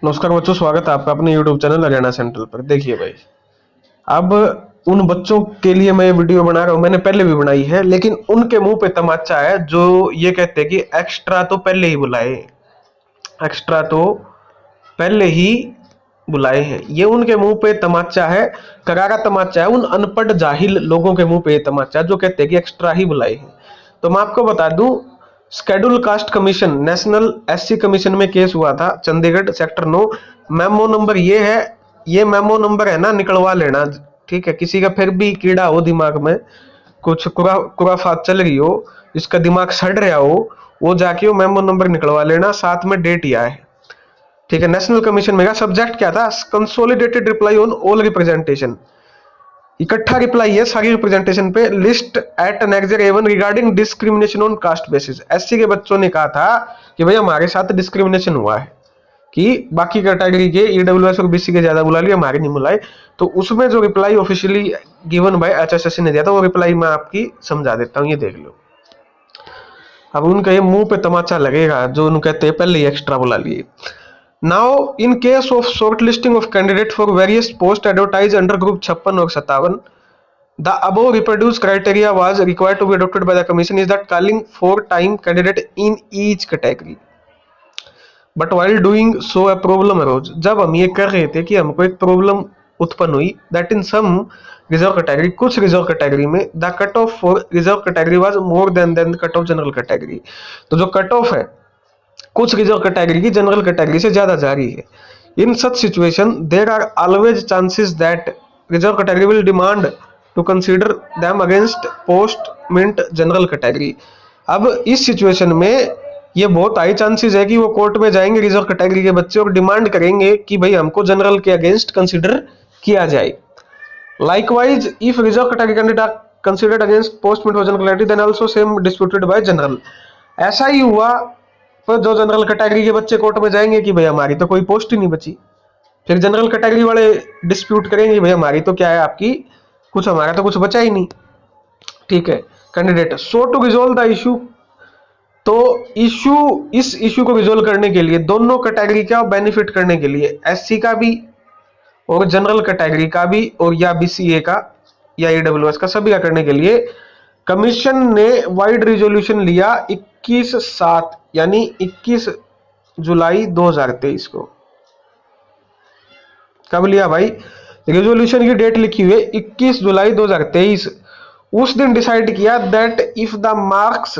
नमस्कार बच्चों, स्वागत है आपका अपने YouTube चैनल हरियाणा सेंट्रल पर। देखिए भाई, अब उन बच्चों के लिए मैं ये वीडियो बना रहा हूँ, मैंने पहले भी बनाई है, लेकिन उनके मुंह पे तमाचा है जो ये कहते हैं कि एक्स्ट्रा तो पहले ही बुलाए, एक्स्ट्रा तो पहले ही बुलाए हैं। ये उनके मुंह पे तमाचा है, करारा तमाचा है। उन अनपढ़ जाहिल लोगों के मुंह पे ये तमाचा है जो कहते हैं कि एक्स्ट्रा ही बुलाए हैं। तो मैं आपको बता दूं, schedule caste commission, national SC commission में केस हुआ था चंडीगढ़ सेक्टर 9। मेमो नंबर ये है, ये मेमो नंबर है ना, निकलवा लेना। ठीक है, किसी का फिर भी कीड़ा हो दिमाग में, कुछ खुराफात चल रही हो, जिसका दिमाग सड़ रहा हो, वो जाके वो मेमो नंबर निकलवा लेना, साथ में डेट ही आए। ठीक है, नेशनल कमीशन में का सब्जेक्ट क्या था? Consolidated reply on all representation. इकट्ठा रिप्लाई है सारी रिप्रेजेंटेशन पे। List at annexure A1 regarding discrimination on caste basis. SC के बच्चों ने कहा था कि भाई हमारे साथ डिस्क्रिमिनेशन हुआ है, कि बाकी कैटेगरी के ईडब्ल्यूएस और बीसी के ज्यादा बुला लिए, हमारे नहीं बुलाए। तो उसमें जो reply officially given by HSSC ने दिया था, वो रिप्लाई मैं आपकी समझा देता हूँ, ये देख लो। अब उनका ये मुंह पे तमाचा लगेगा जो उनको कहते हैं पहले ही एक्स्ट्रा बुला लिए। Now, in case of shortlisting of candidate for various posts advertised under Group 56 और 57, the above reproduced criteria was required to be adopted by the commission is that calling for time candidate in each category. But while doing so, a problem arose. जब हम ये कर रहे थे कि हमको एक प्रॉब्लम उत्पन्न हुई, that in some reserve category, कुछ रिजर्व कैटेगरी में the cut off for reserve category was more than cut off general category. तो जो कट ऑफ है कुछ रिजर्व कैटेगरी की जनरल कैटेगरी से ज्यादा जा रही है। In such situation there are always chances that reserve category will demand to consider them against post meant general category. अब इस सिचुएशन में ये बहुत हाई चांसेस है कि वो कोर्ट में जाएंगे रिजर्व कैटेगरी के बच्चे और डिमांड करेंगे कि भाई हमको जनरल के अगेंस्ट कंसीडर किया जाए। Likewise if reserve category candidate are considered against post meant general category then also same disputed by general. ऐसा ही हुआ, तो जो जनरल कैटेगरी के बच्चे कोर्ट में जाएंगे कि भाई हमारी तो कोई पोस्ट ही नहीं बची, फिर जनरल कैटेगरी वाले डिस्प्यूट करेंगे भाई हमारी तो क्या है, आपकी कुछ, हमारा तो कुछ बचा ही नहीं। ठीक है, candidate so to resolve the issue. तो इस इशू को रिजोल्व करने के लिए, दोनों कैटेगरी का बेनिफिट करने के लिए, एससी का भी और जनरल कैटेगरी का भी, और या बीसीए का या ईडब्ल्यूएस का, सभी का करने के लिए कमीशन ने वाइड रिजोल्यूशन लिया 21/7 यानी 21 जुलाई 2023 को। कब लिया भाई? रिजोल्यूशन की डेट लिखी हुई है 21 जुलाई 2023। उस दिन डिसाइड किया that if the marks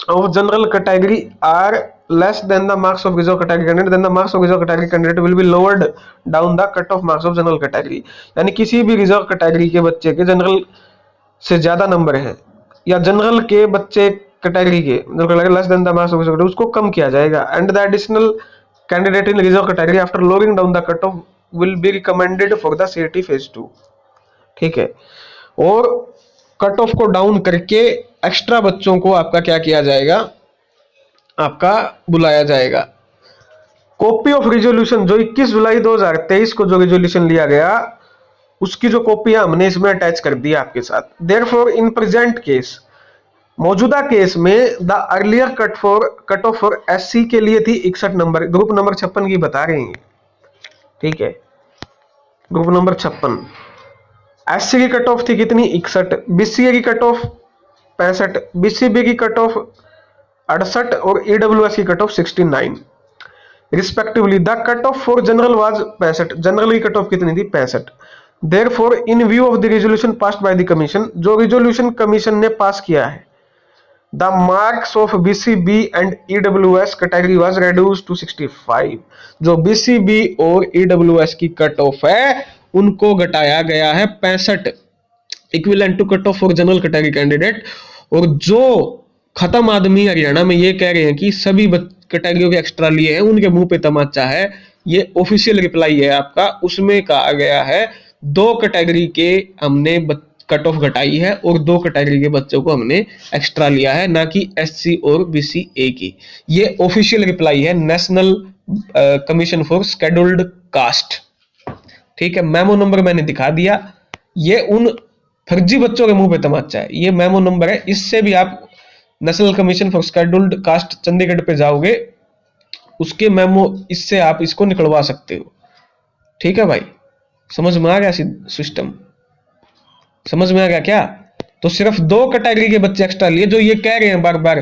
of general category are less than the marks of reserve category candidate, then the marks of reserve category candidate will be lowered down the cut off marks of general category। यानी किसी भी reserve category के बच्चे के general से ज्यादा number है, या जनरल के बच्चे कैटेगरी के less than the marks of reserve category, उसको कम किया जाएगा। And the additional candidate in reserve category after lowering down the cut of will be recommended for the CET phase 2। ठीक है, और कट ऑफ को डाउन करके extra बच्चों को आपका क्या किया जाएगा, आपका बुलाया जाएगा। कॉपी ऑफ रिजोल्यूशन, जो 21 जुलाई 2023 को जो रिजोल्यूशन लिया गया, उसकी जो कॉपी है हमने इसमें अटैच कर दी आपके साथ। देयरफॉर इन प्रेजेंट केस, मौजूदा केस में the earlier cut off for SC के लिए थी 61 नंबर, ग्रुप नंबर 56 की बता रहे हैं। ठीक है, ग्रुप नंबर 56। एससी की कट ऑफ थी कितनी? 61। बीसीए की कट ऑफ 65, बीसीबी की कट ऑफ 68 और ईडब्ल्यूएस की cut off 69 respectively. The cut off for general was 65, general की कट ऑफ कितनी थी? 65। Therefore in view of the resolution passed by the commission, जो रिजोल्यूशन कमीशन ने पास किया है, the marks of BCB and EWS category was reduced to 65। जो BCB और EWS की कट ऑफ है उनको घटाया गया है 65, equivalent to cut off for general category candidate. और जो खत्म आदमी हरियाणा में ये कह रहे हैं कि सभी कैटेगरियों के एक्स्ट्रा लिए हैं, उनके मुंह पे तमाचा है। ये ऑफिशियल रिप्लाई है आपका, उसमें कहा गया है 2 कैटेगरी के हमने कट ऑफ घटाई है और 2 कैटेगरी के बच्चों को हमने एक्स्ट्रा लिया है, ना कि एससी और बीसीए की। ये ऑफिशियल रिप्लाई है national commission for scheduled caste. ठीक है, मेमो नंबर मैंने दिखा दिया। ये उन फर्जी बच्चों के मुंह पे तमाचा है, ये मेमो नंबर है। इससे भी आप national commission for scheduled caste Chandigarh पे जाओगे उसके मेमो, इससे आप इसको निकलवा सकते हो। ठीक है भाई, समझ में आ गया सिस्टम? समझ में आ गया क्या? तो सिर्फ 2 कैटेगरी के बच्चे एक्स्ट्रा लिए, जो ये कह रहे हैं बार बार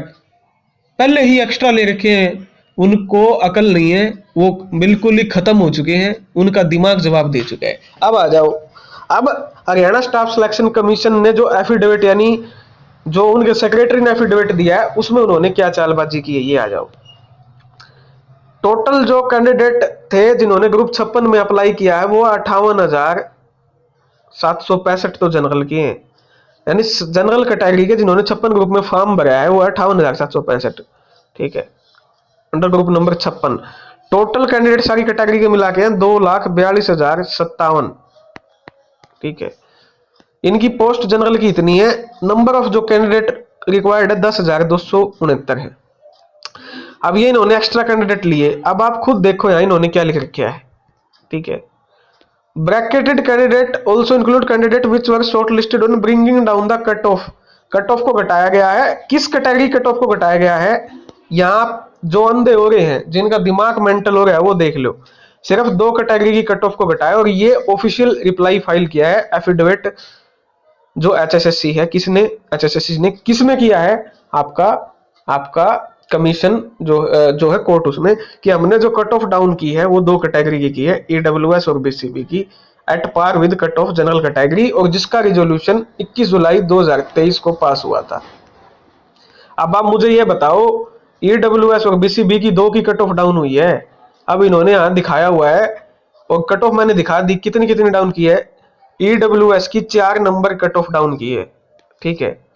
पहले ही एक्स्ट्रा ले रखे हैं, उनको अकल नहीं है, वो बिल्कुल ही खत्म हो चुके हैं, उनका दिमाग जवाब दे चुका है। अब आ जाओ, अब हरियाणा स्टाफ सिलेक्शन कमीशन ने जो एफिडेविट यानी जो उनके सेक्रेटरी ने एफिडेविट दिया है, उसमें उन्होंने क्या चालबाजी की है, ये आ जाओ। टोटल जो कैंडिडेट थे जिन्होंने ग्रुप 56 में अप्लाई किया है, वो 58,765 तो जनरल के हैं, यानी जनरल कैटेगरी के जिन्होंने 56 ग्रुप में फॉर्म भरा है वो 58,765। ठीक है, under group number 56। Total candidate सारी कैटेगरी के मिला के हैं 2,42,057। ठीक है, इनकी पोस्ट जनरल की इतनी है, नंबर ऑफ जो कैंडिडेट रिक्वायर्ड है 10,269 है। अब ये इन्होंने एक्स्ट्रा कैंडिडेट लिए, अब आप खुद देखो यहां इन्होंने क्या लिख रखा है। ठीक है, bracketed candidate also include candidate which were short listed on bringing down the cut of. Cut off को घटाया गया है, किस कैटेगरी कट ऑफ को घटाया गया है? यहां जो अंधे हो रहे हैं, जिनका दिमाग मेंटल हो रहा है, वो देख लो, सिर्फ 2 कैटेगरी की कट ऑफ को घटाया, और ये ऑफिशियल रिप्लाई फाइल किया है एफिडेविट जो एचएसएससी है। किसने? एचएसएससी ने। किसमें किया है? आपका कमीशन जो है कोर्ट, उसमें कि हमने जो कट ऑफ डाउन की है वो 2 कैटेगरी की है, ईडब्ल्यूएस और बीसीबी की, at par with cut off general category, और जिसका रिजोल्यूशन 21 जुलाई 2023 को पास हुआ था। अब आप मुझे ये बताओ, ईडब्ल्यूएस और बीसीबी की 2 की कट ऑफ डाउन हुई है, अब इन्होंने यहां दिखाया हुआ है और कट ऑफ मैंने दिखा दी, कितनी कितनी डाउन की है। ईडब्ल्यूएस की 4 नंबर कट ऑफ डाउन की है। ठीक है,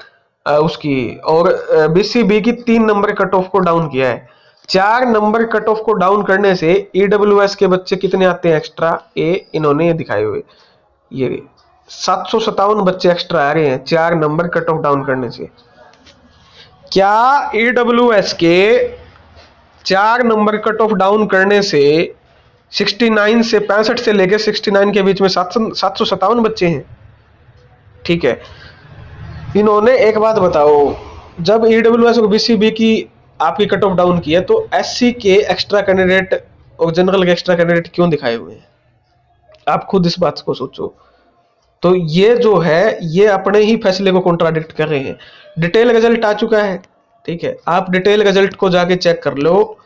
उसकी, और बीसीबी की 3 नंबर कट ऑफ को डाउन किया है। 4 नंबर कट ऑफ को डाउन करने से ईडब्ल्यूएस के बच्चे कितने आते हैं एक्स्ट्रा, इन्होंने ये दिखाए हुए, ये 757 बच्चे एक्स्ट्रा आ रहे हैं 4 नंबर कट ऑफ डाउन करने से। क्या ईडब्ल्यूएस के 4 नंबर कट ऑफ डाउन करने से 69 से 65 से लेकर 69 के बीच में 757 बच्चे हैं? ठीक है, इन्होंने एक बात बताओ, जब ईडब्ल्यूएस और बीसीबी की आपकी कट ऑफ डाउन की है, तो एससी के एक्स्ट्रा कैंडिडेट और जनरल के एक्स्ट्रा कैंडिडेट क्यों दिखाए हुए हैं? आप खुद इस बात को सोचो। तो ये जो है, ये अपने ही फैसले को कॉन्ट्राडिक्ट कर रहे हैं। डिटेल रिजल्ट आ चुका है। ठीक है, आप डिटेल रिजल्ट को जाके चेक कर लो,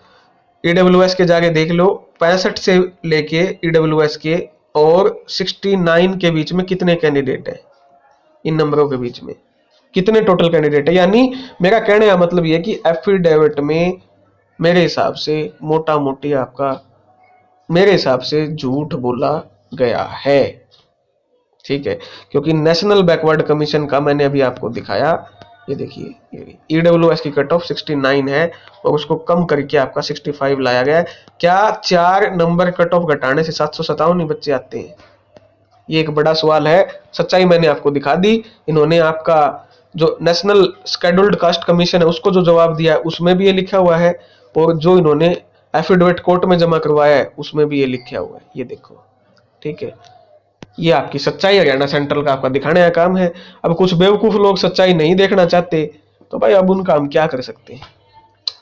ईडब्ल्यूएस के जाके देख लो, 65 से लेके ईडब्ल्यूएस के और 69 के बीच में कितने कैंडिडेट हैं, इन नंबरों के बीच में कितने टोटल कैंडिडेट है। यानी मेरा कहने का मतलब यह कि एफिडेविट में मेरे हिसाब से मोटा मोटी आपका, मेरे हिसाब से झूठ बोला गया है। ठीक है, क्योंकि नेशनल बैकवर्ड कमीशन का मैंने अभी आपको दिखाया, ये देखिए ईडब्ल्यूएस की कट ऑफ 69 है और उसको कम करके आपका 65 लाया गया है। क्या 4 नंबर कट ऑफ घटाने से 757 ही बच्चे आते हैं? ये एक बड़ा सवाल है। सच्चाई मैंने आपको दिखा दी। इन्होंने आपका जो नेशनल शेड्यूल्ड कास्ट कमीशन है उसको जो जवाब दिया है उसमें भी ये लिखा हुआ है, और जो इन्होंने एफिडेविट कोर्ट में जमा करवाया है उसमें भी ये लिखा हुआ है, ये देखो। ठीक है, ये आपकी सच्चाई हरियाणा सेंट्रल का आपका दिखाने का काम है। अब कुछ बेवकूफ लोग सच्चाई नहीं देखना चाहते, तो भाई अब उनका हम क्या कर सकते हैं।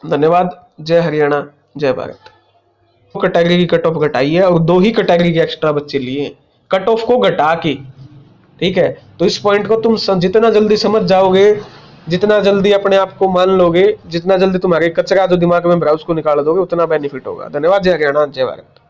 धन्यवाद। जय हरियाणा, जय भारत। 2 कैटेगरी की कट ऑफ घटाई है और 2 ही कैटेगरी के एक्स्ट्रा बच्चे लिए कट ऑफ को घटा के। ठीक है, तो इस पॉइंट को तुम जितना जल्दी समझ जाओगे, जितना जल्दी अपने आप को मान लोगे, जितना जल्दी तुम्हारे कचरा जो दिमाग में भरा उसको निकाल दोगे, उतना बेनिफिट होगा। धन्यवाद। जय हरियाणा, जय भारत।